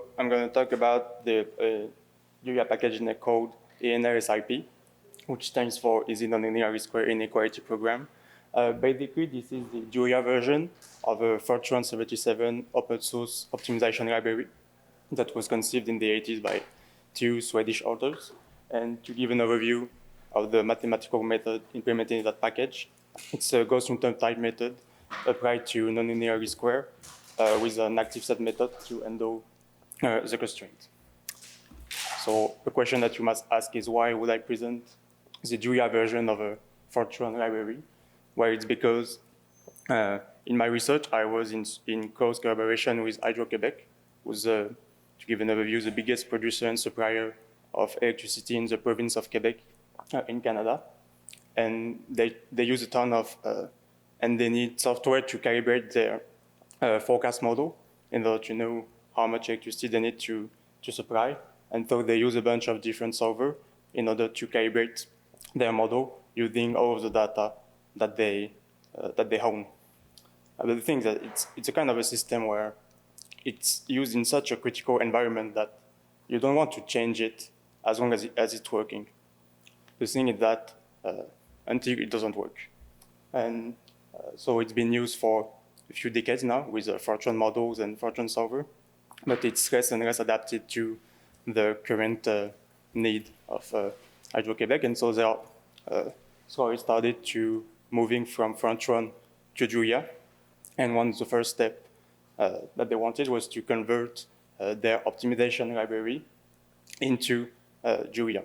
So I'm going to talk about the Julia package in the code ENLSIP, which stands for Easy Nonlinear Square Inequality Program. Basically, this is the Julia version of a Fortran 77 open source optimization library that was conceived in the 80s by two Swedish authors. And to give an overview of the mathematical method implemented in that package, it's a Gauss-Newton type method applied to nonlinear square with an active set method to handle the constraint. So the question that you must ask is, why would I present the Julia version of a Fortran library? Well, it's because in my research, I was in close collaboration with Hydro-Québec, who's, to give an overview, the biggest producer and supplier of electricity in the province of Quebec in Canada. And they use a ton of, and they need software to calibrate their forecast model in order to know how much electricity they need to supply. And so they use a bunch of different solvers in order to calibrate their model using all of the data that they own. But the thing is that it's a kind of a system where it's used in such a critical environment that you don't want to change it as long as it's working. The thing is that until it doesn't work. And so it's been used for a few decades now with Fortran models and Fortran solver, but it's less and less adapted to the current need of Hydro-Québec. And so they started to moving from Fortran to Julia. And one of the first step that they wanted was to convert their optimization library into Julia.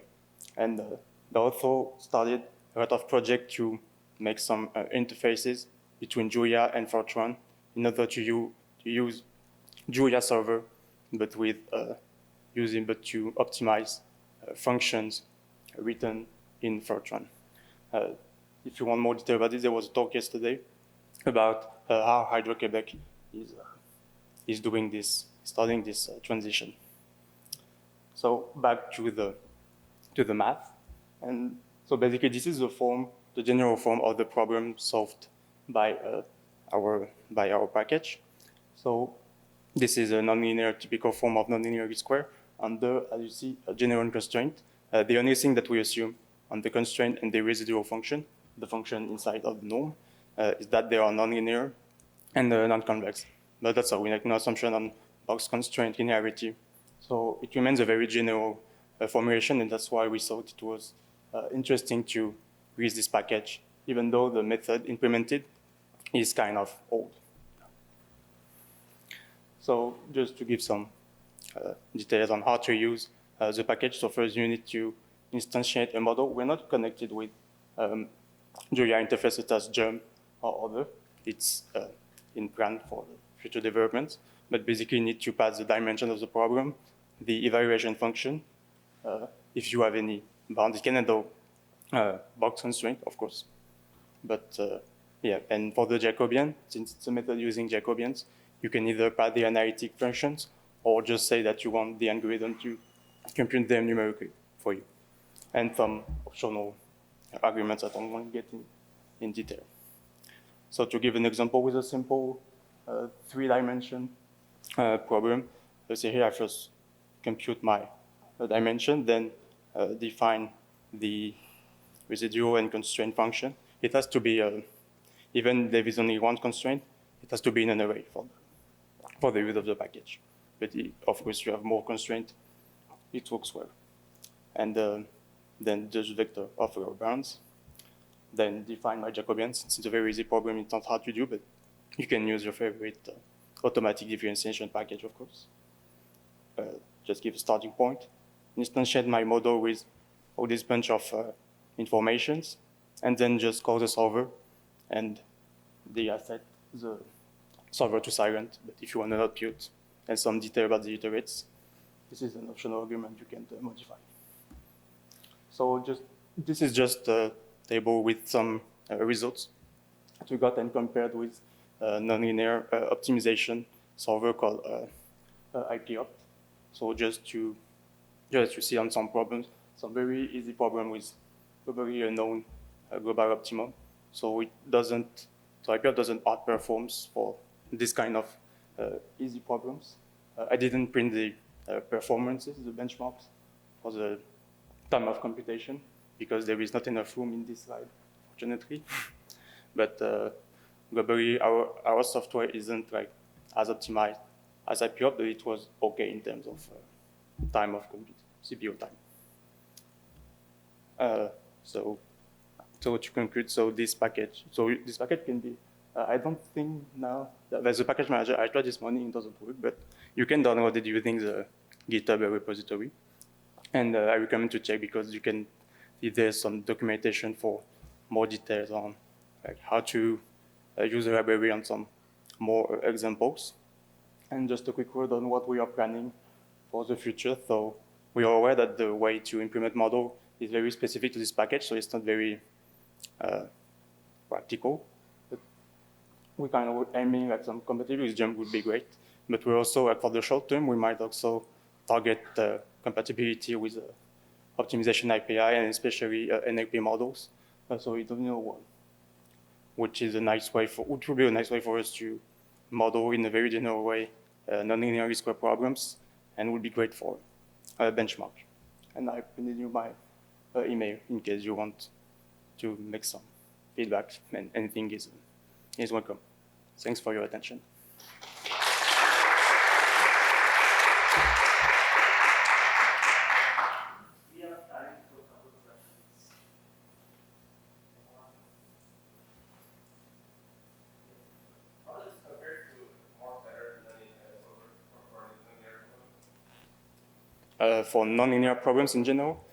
And they also started a lot of projects to make some interfaces between Julia and Fortran in order to use Julia server, but to optimize functions written in Fortran. If you want more detail about this, there was a talk yesterday about how Hydro-Québec is doing this, starting this transition. So back to the math. And so basically this is the general form of the problem solved by our package. So this is a nonlinear typical form of nonlinear square under, as you see, a general constraint. The only thing that we assume on the constraint and the residual function, the function inside of the norm, is that they are nonlinear and non-convex. But that's all. We make no assumption on box constraint linearity. So it remains a very general formulation, and that's why we thought it was interesting to release this package, even though the method implemented is kind of old. So just to give some details on how to use the package. So first you need to instantiate a model. We're not connected with Julia interfaces as Germ or other. It's in plan for future development, but basically you need to pass the dimension of the problem, the evaluation function, if you have any bound. It can handle box constraint, of course. But yeah, and for the Jacobian, since it's a method using Jacobians, you can either pass the analytic functions or just say that you want the algorithm to compute them numerically for you. And some optional arguments that I'm going to get in detail. So to give an example with a simple 3-dimension problem, let's say here I first compute my dimension, then define the residual and constraint function. It has to be, even if there is only one constraint, it has to be in an array for the use of the package. But of course, you have more constraint, it works well. And then just vector of our bounds. Then define my Jacobians. It's a very easy problem. It's not hard to do, but you can use your favorite automatic differentiation package, of course. Just give a starting point. Instantiate my model with all this bunch of informations, and then just call the solver, and I set the solver to silent. But if you want to output and some detail about the iterates, this is an optional argument you can modify. So this is just a table with some results that we got and compared with nonlinear optimization solver called IPOpt. So just to see on some problems, some very easy problem with globally unknown global optimum. So IPOpt doesn't outperform for this kind of easy problems. I didn't print the performances, the benchmarks for the time of computation, because there is not enough room in this slide, fortunately. But globally, our software isn't like as optimized as IPOP, but it was okay in terms of time of compute, CPU time. So to conclude, this package can be, I don't think now, there's a package manager, I tried this morning, it doesn't work, but you can download it using the GitHub repository. And I recommend to check because you can see there's some documentation for more details on like how to use the library and some more examples. And just a quick word on what we are planning for the future. So we are aware that the way to implement model is very specific to this package, so it's not very practical. But we kind of aiming at some compatibility with Jump would be great. But we're also, for the short term, we might also target compatibility with optimization API and especially NLP models. So we don't know which is a nice way which would be a nice way for us to model in a very general way nonlinear least square problems, and would be great for benchmark. And I printed you my email in case you want to make some feedback, and anything is welcome. Thanks for your attention. We have time for a couple of questions. How does it compare to more better for nonlinear problems in general,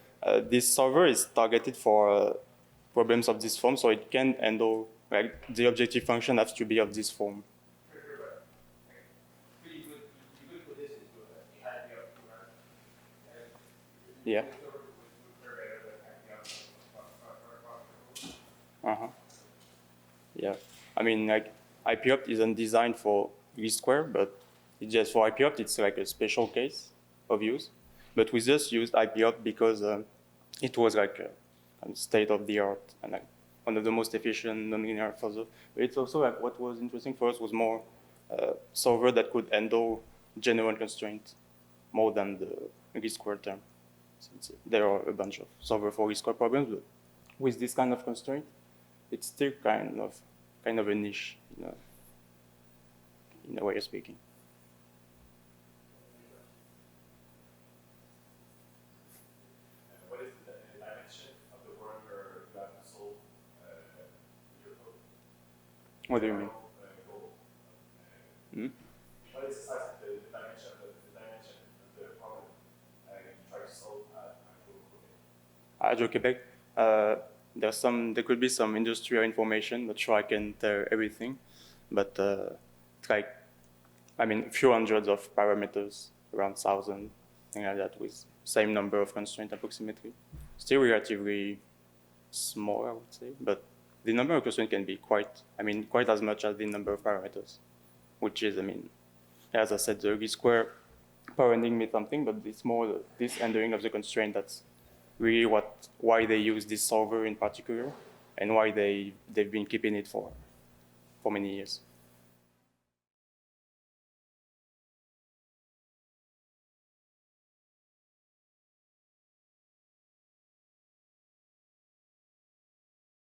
this solver is targeted for problems of this form, so it can handle, like, the objective function has to be of this form. You could put this into a IPO program. Yeah. Yeah. I mean, like, IPOpt isn't designed for least square, but it's just for IPOpt, it's like a special case of use. But we just used IPOpt because it was like a state of the art and like one of the most efficient nonlinear fuzzers. But it's also like what was interesting for us was more solver that could handle general constraints more than the least square term. Since there are a bunch of solver for least square problems, but with this kind of constraint, it's still kind of a niche in a way of speaking. What is the dimension of the work where you have to solve your code? What do you mean? What is the size of the dimension of the problem you try to solve at Hydro-Québec? There could be some industrial information. Not sure I can tell everything, but it's like, I mean, a few hundreds of parameters, around 1,000, something like that, with same number of constraint approximately. Still relatively small, I would say, but the number of constraints can be quite as much as the number of parameters, which is, I mean, as I said, the least square power ending means something, but it's more this handling of the constraint that's really why they use this solver in particular, and why they've been keeping it for many years.